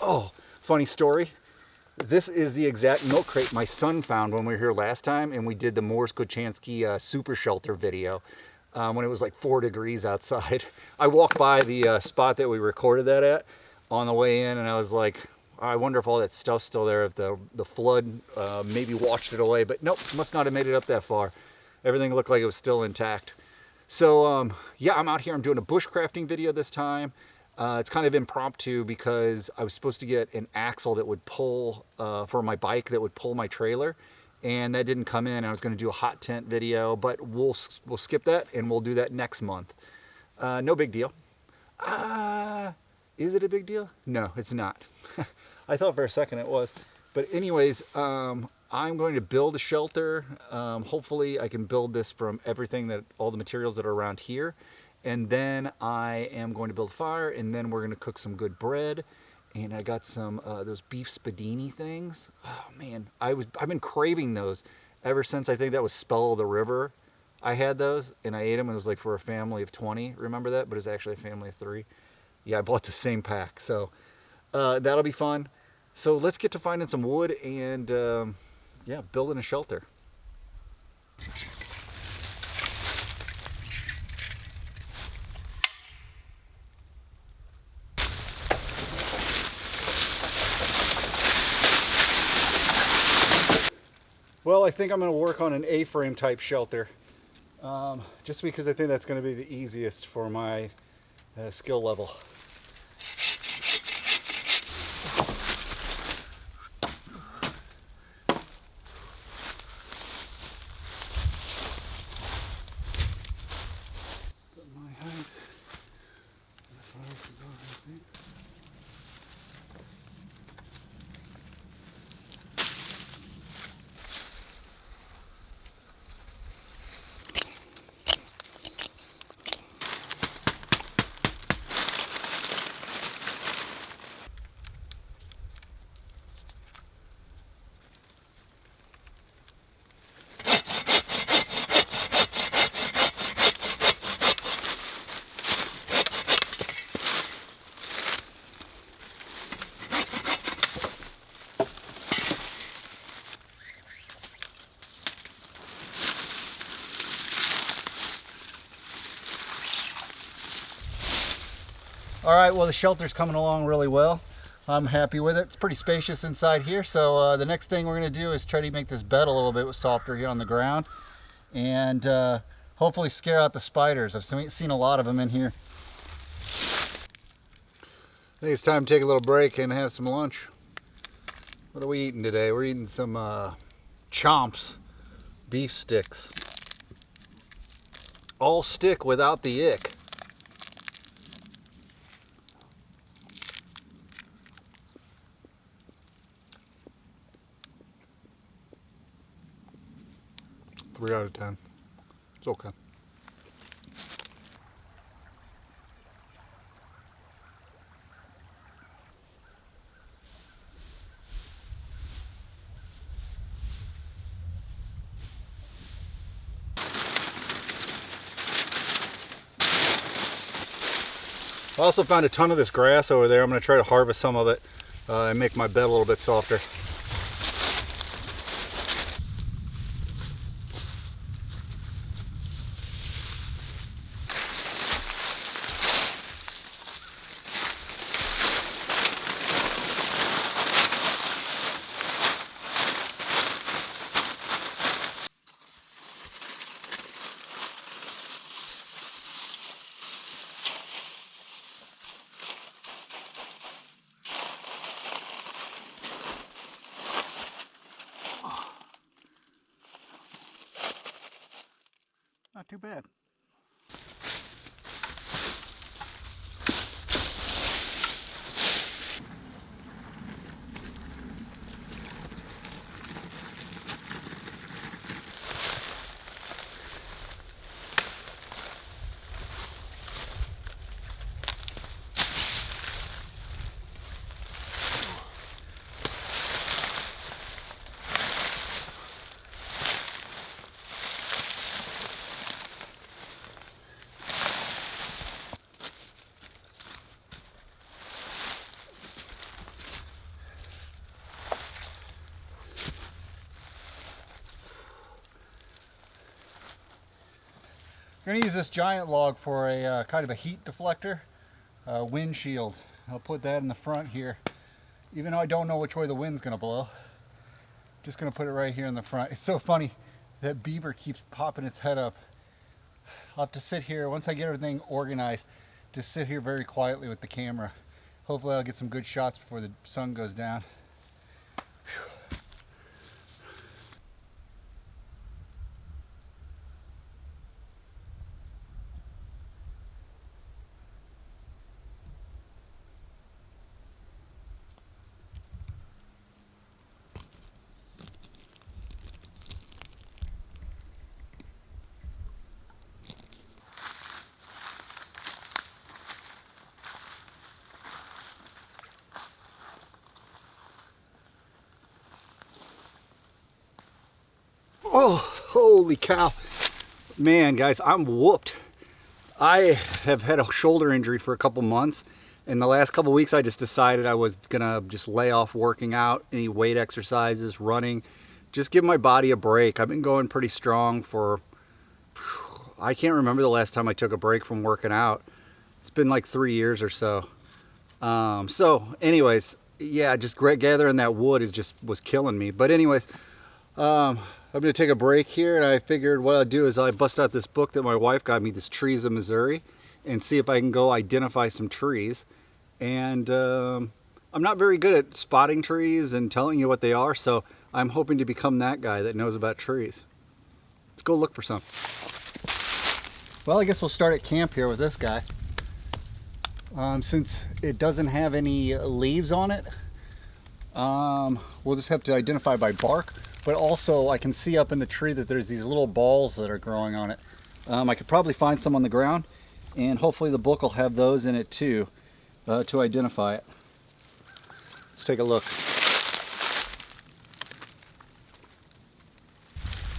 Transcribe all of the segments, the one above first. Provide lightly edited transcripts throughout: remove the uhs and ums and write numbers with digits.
Oh, funny story. This is the exact milk crate my son found when we were here last time, and we did the Morris Kochanski super shelter video when it was like 4 degrees outside. I walked by the spot that we recorded that at on the way in, and I was like, I wonder if all that stuff's still there, if the flood maybe washed it away, but nope, must not have made it up that far. Everything looked like it was still intact. So yeah, I'm out here, I'm doing a bushcrafting video this time. It's kind of impromptu because I was supposed to get an axle that would pull for my bike, that would pull my trailer, and that didn't come in. I was going to do a hot tent video, but we'll skip that and we'll do that next month. No big deal. Is it a big deal? No, it's not. I thought for a second it was. But anyways, I'm going to build a shelter. Hopefully I can build this from all the materials that are around here. And then I am going to build a fire, and then we're going to cook some good bread. And I got some those beef spadini things. Oh man, I've been craving those ever since I think that was Spell of the River. I had those and I ate them. It was like for a family of 20. Remember that? But it's actually a family of 3. Yeah, I bought the same pack. So that'll be fun. So let's get to finding some wood and yeah, building a shelter. Well, I think I'm going to work on an A-frame type shelter, just because I think that's going to be the easiest for my skill level. All right, well, the shelter's coming along really well. I'm happy with it. It's pretty spacious inside here. So the next thing we're gonna do is try to make this bed a little bit softer here on the ground, and hopefully scare out the spiders. I've seen a lot of them in here. I think it's time to take a little break and have some lunch. What are we eating today? We're eating some chomps, beef sticks. All stick without the ick. Three out of 10. It's okay. I also found a ton of this grass over there. I'm going to try to harvest some of it and make my bed a little bit softer. Not too bad. I'm going to use this giant log for a kind of a heat deflector, windshield. I'll put that in the front here. Even though I don't know which way the wind's going to blow, just going to put it right here in the front. It's so funny, that beaver keeps popping its head up. I'll have to sit here, once I get everything organized, just sit here very quietly with the camera. Hopefully I'll get some good shots before the sun goes down. Oh, holy cow. Man, guys, I'm whooped. I have had a shoulder injury for a couple months. In the last couple weeks, I just decided I was gonna just lay off working out, any weight exercises, running, just give my body a break. I've been going pretty strong for, I can't remember the last time I took a break from working out. It's been like 3 years or so. So anyways, yeah, just gathering that wood was killing me. But anyways, I'm gonna take a break here, and I figured what I'd do is I bust out this book that my wife got me, this Trees of Missouri, and see if I can go identify some trees. And I'm not very good at spotting trees and telling you what they are, so I'm hoping to become that guy that knows about trees. Let's go look for some. Well, I guess we'll start at camp here with this guy. Since it doesn't have any leaves on it, we'll just have to identify by bark. But also I can see up in the tree that there's these little balls that are growing on it. I could probably find some on the ground, and hopefully the book will have those in it too, to identify it. Let's take a look.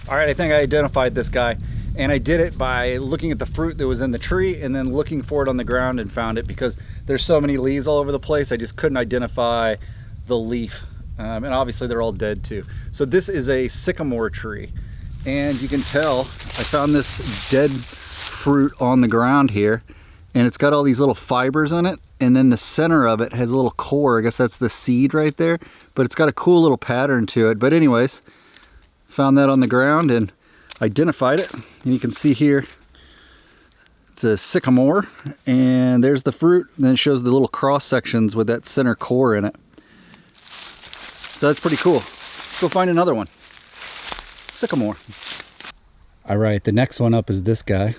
All right, I think I identified this guy, and I did it by looking at the fruit that was in the tree and then looking for it on the ground, and found it because there's so many leaves all over the place. I just couldn't identify the leaf. And obviously they're all dead too. So this is a sycamore tree, and you can tell I found this dead fruit on the ground here, and it's got all these little fibers on it, and then the center of it has a little core. I guess that's the seed right there, but it's got a cool little pattern to it. But anyways, found that on the ground and identified it, and you can see here it's a sycamore, and there's the fruit, and then it shows the little cross sections with that center core in it. So that's pretty cool. Let's go find another one. Sycamore. All right, the next one up is this guy.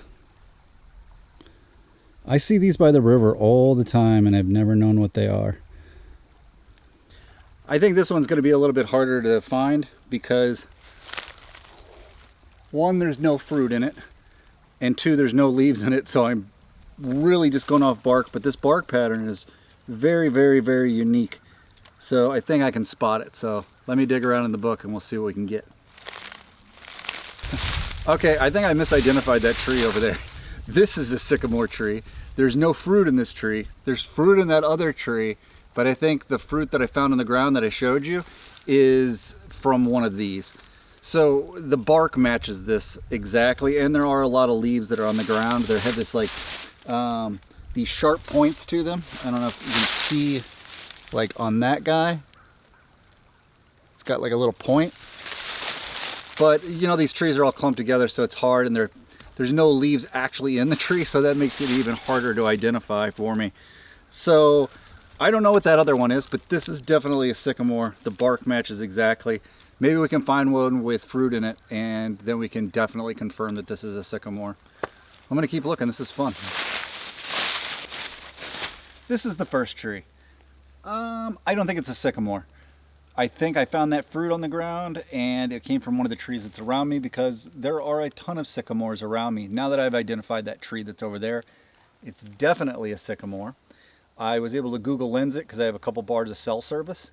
I see these by the river all the time, and I've never known what they are. I think this one's going to be a little bit harder to find because, one, there's no fruit in it, and two, there's no leaves in it, so I'm really just going off bark. But this bark pattern is very, very, very unique. So I think I can spot it. So let me dig around in the book and we'll see what we can get. Okay, I think I misidentified that tree over there. This is a sycamore tree. There's no fruit in this tree. There's fruit in that other tree, but I think the fruit that I found on the ground that I showed you is from one of these. So the bark matches this exactly, and there are a lot of leaves that are on the ground. They have this like, these sharp points to them. I don't know if you can see, like on that guy, it's got like a little point. But you know, these trees are all clumped together, so it's hard, and there's no leaves actually in the tree, so that makes it even harder to identify for me. So I don't know what that other one is, but this is definitely a sycamore. The bark matches exactly. Maybe we can find one with fruit in it, and then we can definitely confirm that this is a sycamore. I'm gonna keep looking. This is fun. This is the first tree. I don't think it's a sycamore. I think I found that fruit on the ground, and it came from one of the trees that's around me, because there are a ton of sycamores around me. Now that I've identified that tree that's over there, it's definitely a sycamore. I was able to Google Lens it because I have a couple bars of cell service,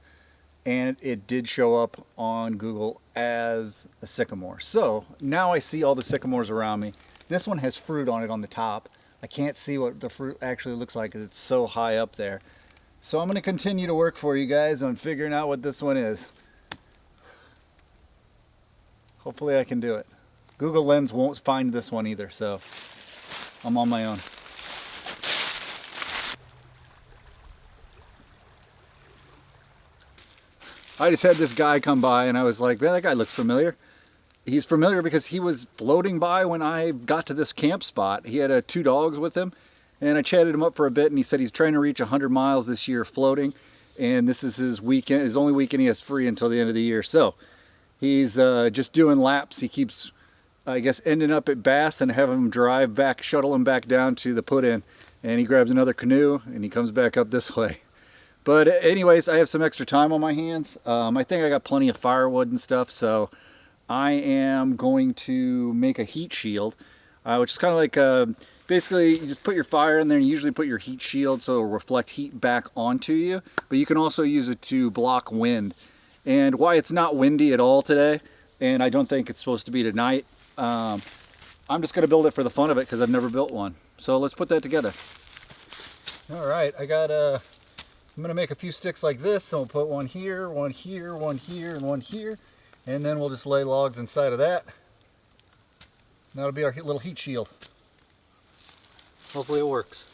and it did show up on Google as a sycamore. So now I see all the sycamores around me. This one has fruit on it on the top. I can't see what the fruit actually looks like because it's so high up there. So I'm going to continue to work for you guys on figuring out what this one is. Hopefully I can do it. Google Lens won't find this one either, so I'm on my own. I just had this guy come by and I was like, man, that guy looks familiar. He's familiar because he was floating by when I got to this camp spot. He had 2 dogs with him, and I chatted him up for a bit, and he said he's trying to reach 100 miles this year floating, and this is his weekend, his only weekend he has free until the end of the year. So he's just doing laps. He keeps, I guess, ending up at Bass and having him drive back, shuttle him back down to the put-in, and he grabs another canoe and he comes back up this way. But anyways, I have some extra time on my hands. I think I got plenty of firewood and stuff, so I am going to make a heat shield, which is kind of like, basically you just put your fire in there and you usually put your heat shield so it'll reflect heat back onto you, but you can also use it to block wind. And why it's not windy at all today, and I don't think it's supposed to be tonight, I'm just going to build it for the fun of it because I've never built one. So let's put that together. All right, I'm going to make a few sticks like this, so we'll put one here, one here, one here, and one here. And then we'll just lay logs inside of that. That'll be our little heat shield. Hopefully it works.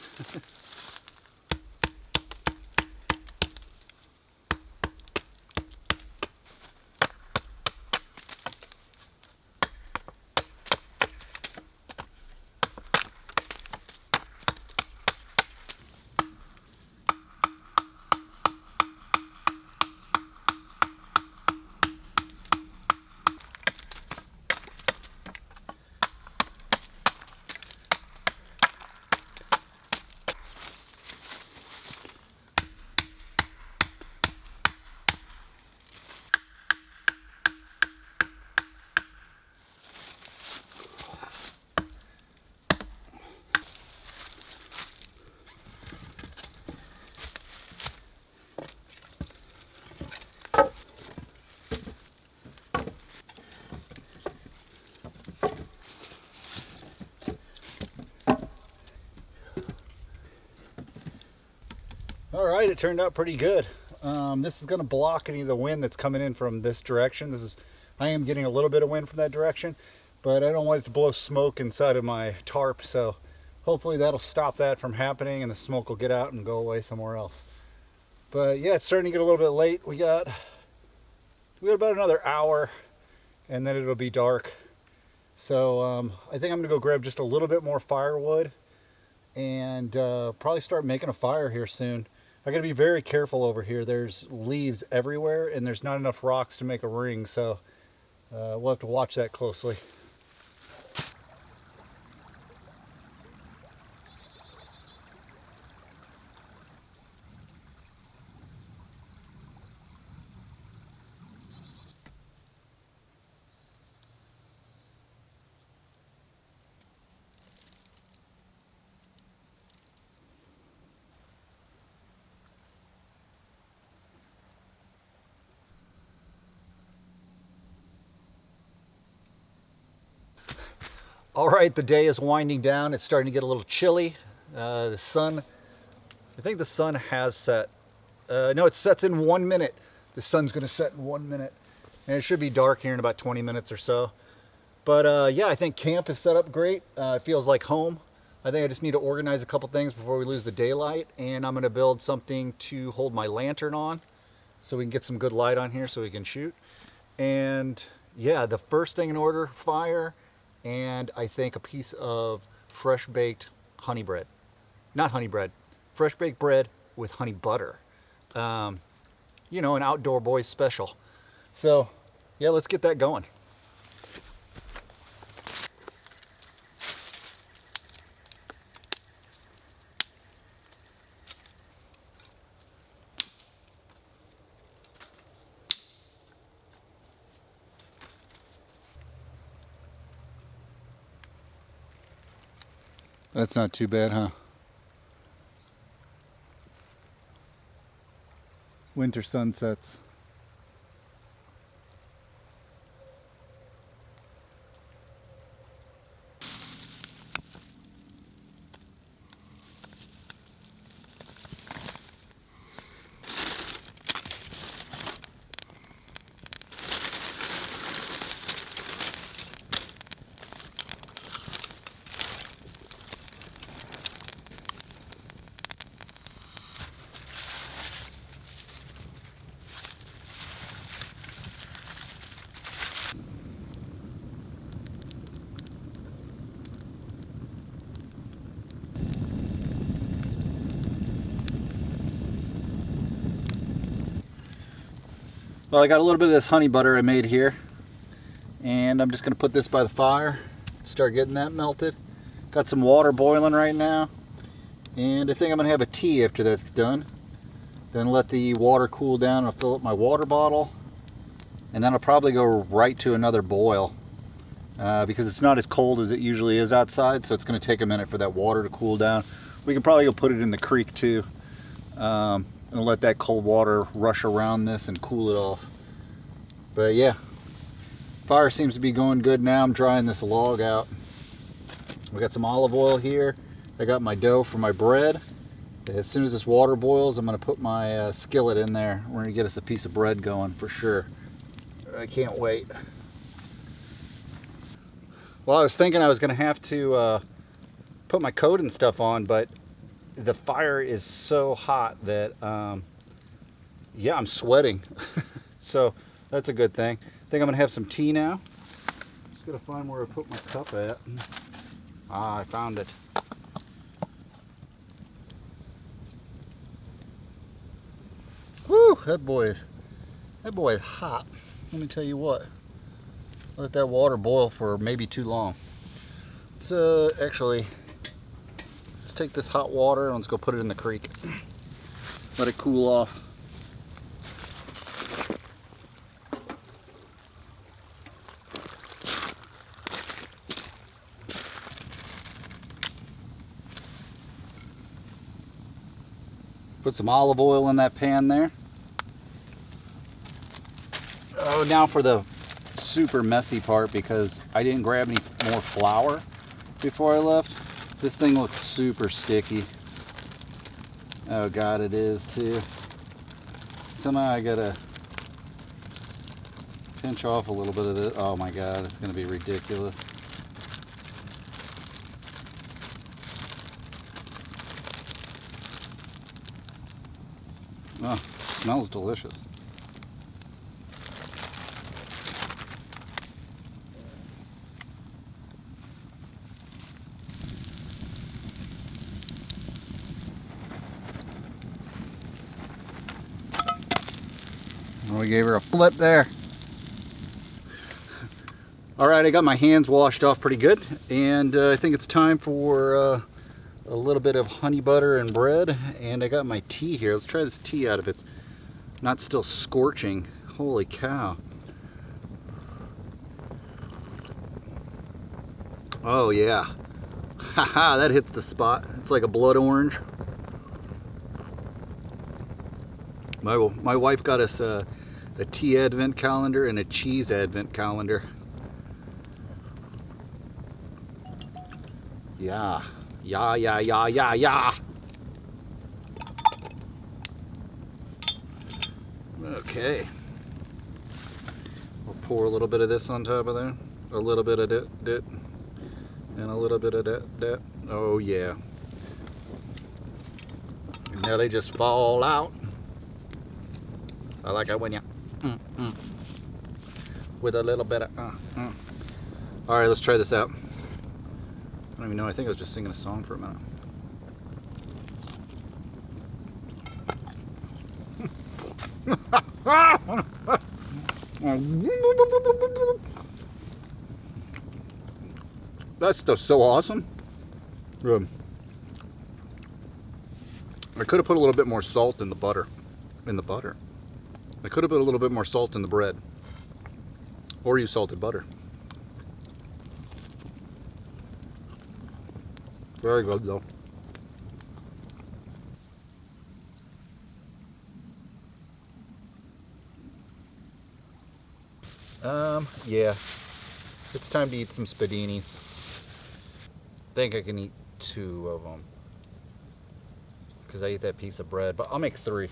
All right, it turned out pretty good. This is going to block any of the wind that's coming in from this direction. I am getting a little bit of wind from that direction, but I don't want it to blow smoke inside of my tarp, so hopefully that'll stop that from happening and the smoke will get out and go away somewhere else. But yeah, it's starting to get a little bit late. We got about another hour and then it'll be dark. So I think I'm gonna go grab just a little bit more firewood and probably start making a fire here soon. I gotta be very careful over here. There's leaves everywhere and there's not enough rocks to make a ring, so we'll have to watch that closely. All right, the day is winding down. It's starting to get a little chilly. The sun, I think the sun has set. No, it sets in 1 minute. The sun's gonna set in 1 minute. And it should be dark here in about 20 minutes or so. But yeah, I think camp is set up great. It feels like home. I think I just need to organize a couple things before we lose the daylight. And I'm gonna build something to hold my lantern on so we can get some good light on here so we can shoot. And yeah, the first thing in order, fire, and I think a piece of fresh baked honey bread. Not honey bread, fresh baked bread with honey butter. You know, an outdoor boys special. So yeah, let's get that going. That's not too bad, huh? Winter sunsets. Well, I got a little bit of this honey butter I made here, and I'm just going to put this by the fire, start getting that melted. Got some water boiling right now, and I think I'm going to have a tea after that's done. Then let the water cool down. I'll fill up my water bottle, and then I'll probably go right to another boil because it's not as cold as it usually is outside, so it's going to take a minute for that water to cool down. We can probably go put it in the creek too, and let that cold water rush around this and cool it off. But yeah, fire seems to be going good now. I'm drying this log out. We got some olive oil here. I got my dough for my bread. As soon as this water boils, I'm going to put my skillet in there. We're going to get us a piece of bread going for sure. I can't wait. Well, I was thinking I was going to have to put my coat and stuff on, but the fire is so hot that, yeah, I'm sweating. So that's a good thing. I think I'm going to have some tea now. Just got to find where I put my cup at. Ah, I found it. Whew, that boy is hot. Let me tell you what. Let that water boil for maybe too long. So actually, let's take this hot water and let's go put it in the creek. Let it cool off. Put some olive oil in that pan there. Oh, now for the super messy part, because I didn't grab any more flour before I left. This thing looks super sticky. Oh God, it is too. Somehow I gotta pinch off a little bit of this. Oh my God, it's gonna be ridiculous. Oh, smells delicious. We gave her a flip there. All right, I got my hands washed off pretty good, and I think it's time for a little bit of honey butter and bread, and I got my tea here. Let's try this tea out if it's not still scorching. Holy cow. Oh yeah. Haha, that hits the spot. It's like a blood orange. My wife got us a tea advent calendar and a cheese advent calendar. Yeah. Yeah, yeah, yeah, yeah, yeah. Okay. We'll pour a little bit of this on top of there. A little bit of that. And a little bit of that. Oh yeah. And now they just fall out. I like it when you with a little bit of All right, let's try this out. I don't even know. I think I was just singing a song for a minute. That stuff's so awesome. I could have put a little bit more salt in the butter. I could have put a little bit more salt in the bread. Or use salted butter. Very good though. Yeah. It's time to eat some spadinis. I think I can eat 2 of them. Because I ate that piece of bread, but I'll make 3.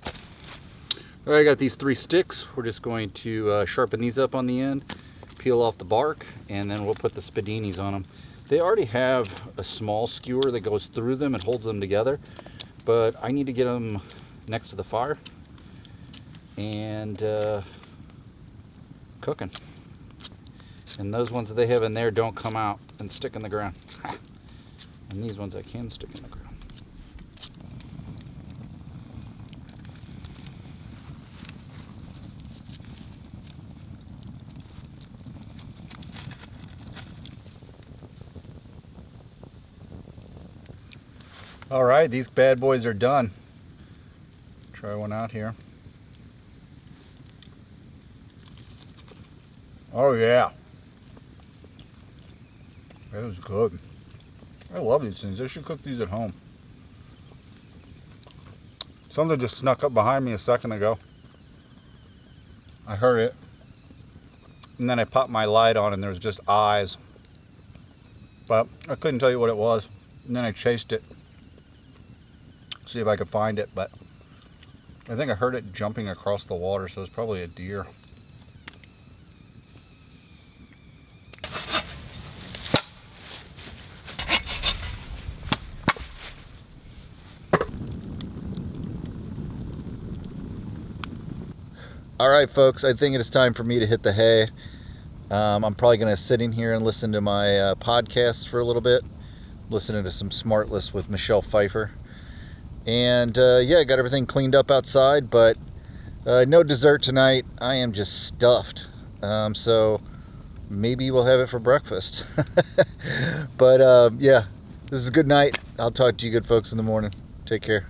All right, I got these 3 sticks. We're just going to sharpen these up on the end, peel off the bark, and then we'll put the spadinis on them. They already have a small skewer that goes through them and holds them together, but I need to get them next to the fire and cooking. And those ones that they have in there don't come out and stick in the ground. And these ones I can stick in the ground. All right, these bad boys are done. Try one out here. Oh yeah, that was good. I love these things. I should cook these at home. Something just snuck up behind me a second ago. I heard it. And then I popped my light on and there was just eyes. But I couldn't tell you what it was. And then I chased it. See if I could find it. But I think I heard it jumping across the water, so it's probably a deer. All right, folks, I think it is time for me to hit the hay. I'm probably going to sit in here and listen to my podcast for a little bit, listening to some Smartless with Michelle Pfeiffer. And yeah, I got everything cleaned up outside, but no dessert tonight. I am just stuffed. So maybe we'll have it for breakfast. But yeah, this is a good night. I'll talk to you good folks in the morning. Take care.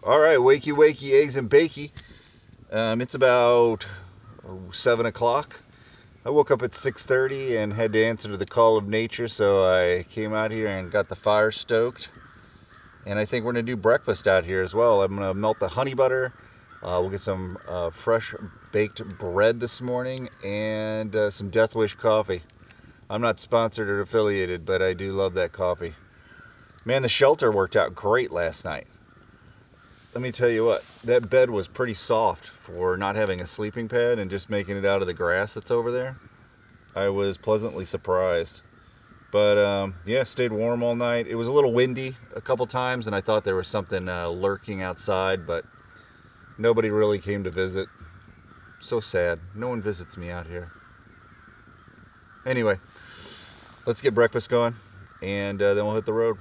All right, wakey, wakey, eggs and bakey. It's about 7 o'clock. I woke up at 6:30 and had to answer to the call of nature, so I came out here and got the fire stoked. And I think we're gonna do breakfast out here as well. I'm gonna melt the honey butter. We'll get some fresh baked bread this morning and some Death Wish coffee. I'm not sponsored or affiliated, but I do love that coffee. Man, the shelter worked out great last night. Let me tell you what, that bed was pretty soft for not having a sleeping pad and just making it out of the grass that's over there. I was pleasantly surprised. But yeah, stayed warm all night. It was a little windy a couple times and I thought there was something lurking outside, but nobody really came to visit. So sad. No one visits me out here. Anyway, let's get breakfast going and then we'll hit the road.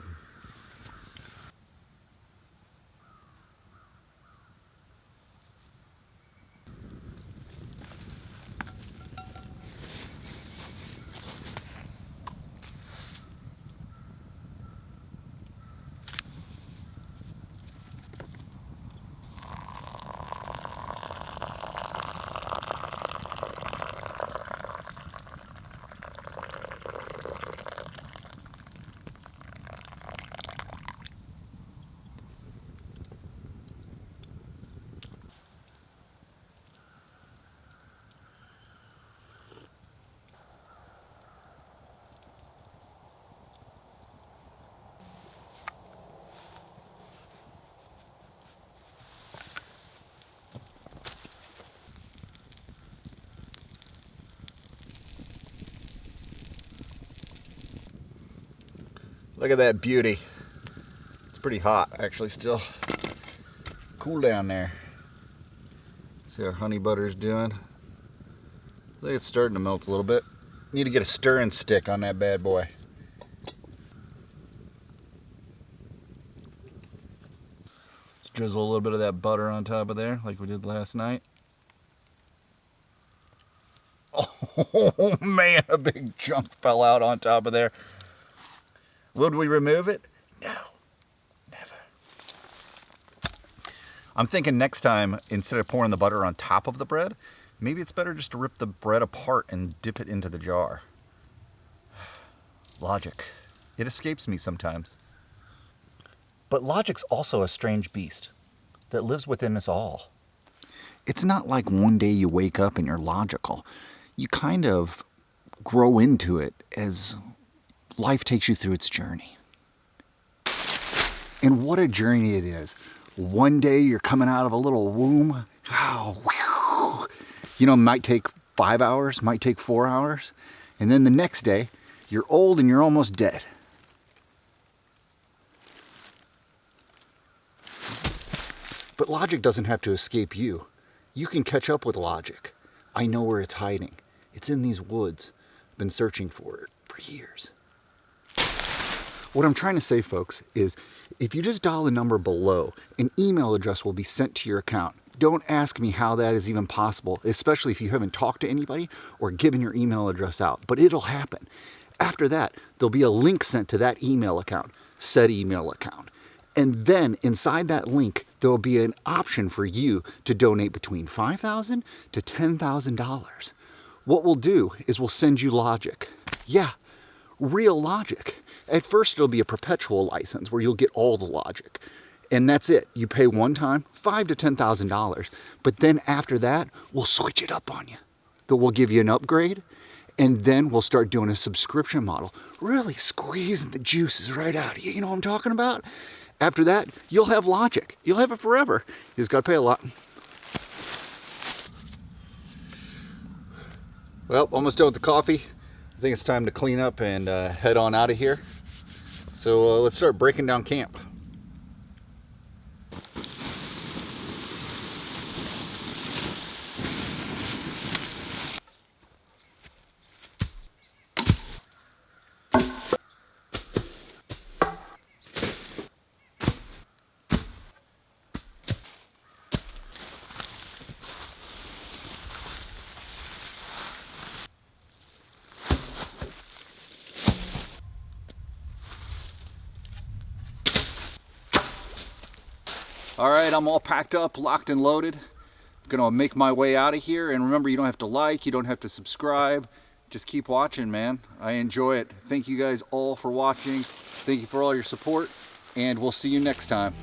Look at that beauty. It's pretty hot, actually, still. Cool down there. See how honey butter's doing. I think it's starting to melt a little bit. Need to get a stirring stick on that bad boy. Let's drizzle a little bit of that butter on top of there, like we did last night. Oh man, a big chunk fell out on top of there. Would we remove it? No, never. I'm thinking next time, instead of pouring the butter on top of the bread, maybe it's better just to rip the bread apart and dip it into the jar. Logic. It escapes me sometimes. But logic's also a strange beast that lives within us all. It's not like one day you wake up and you're logical. You kind of grow into it as life takes you through its journey. And what a journey it is. One day you're coming out of a little womb. Oh, you know, it might take 5 hours, might take 4 hours. And then the next day, you're old and you're almost dead. But logic doesn't have to escape you. You can catch up with logic. I know where it's hiding. It's in these woods. I've been searching for it for years. What I'm trying to say, folks, is if you just dial the number below, an email address will be sent to your account. Don't ask me how that is even possible, especially if you haven't talked to anybody or given your email address out, but it'll happen. After that, there'll be a link sent to that email account, said email account. And then inside that link, there will be an option for you to donate between $5,000 to $10,000. What we'll do is we'll send you logic. Yeah, real logic. At first, it'll be a perpetual license where you'll get all the logic. And that's it. You pay one time, $5,000 to $10,000. But then after that, we'll switch it up on you. Then we'll give you an upgrade. And then we'll start doing a subscription model. Really squeezing the juices right out of you. You know what I'm talking about? After that, you'll have logic. You'll have it forever. You just got to pay a lot. Well, almost done with the coffee. I think it's time to clean up and head on out of here. So let's start breaking down camp. All right, I'm all packed up, locked and loaded. I'm gonna make my way out of here. And remember, you don't have to like, you don't have to subscribe. Just keep watching, man. I enjoy it. Thank you guys all for watching. Thank you for all your support, and we'll see you next time.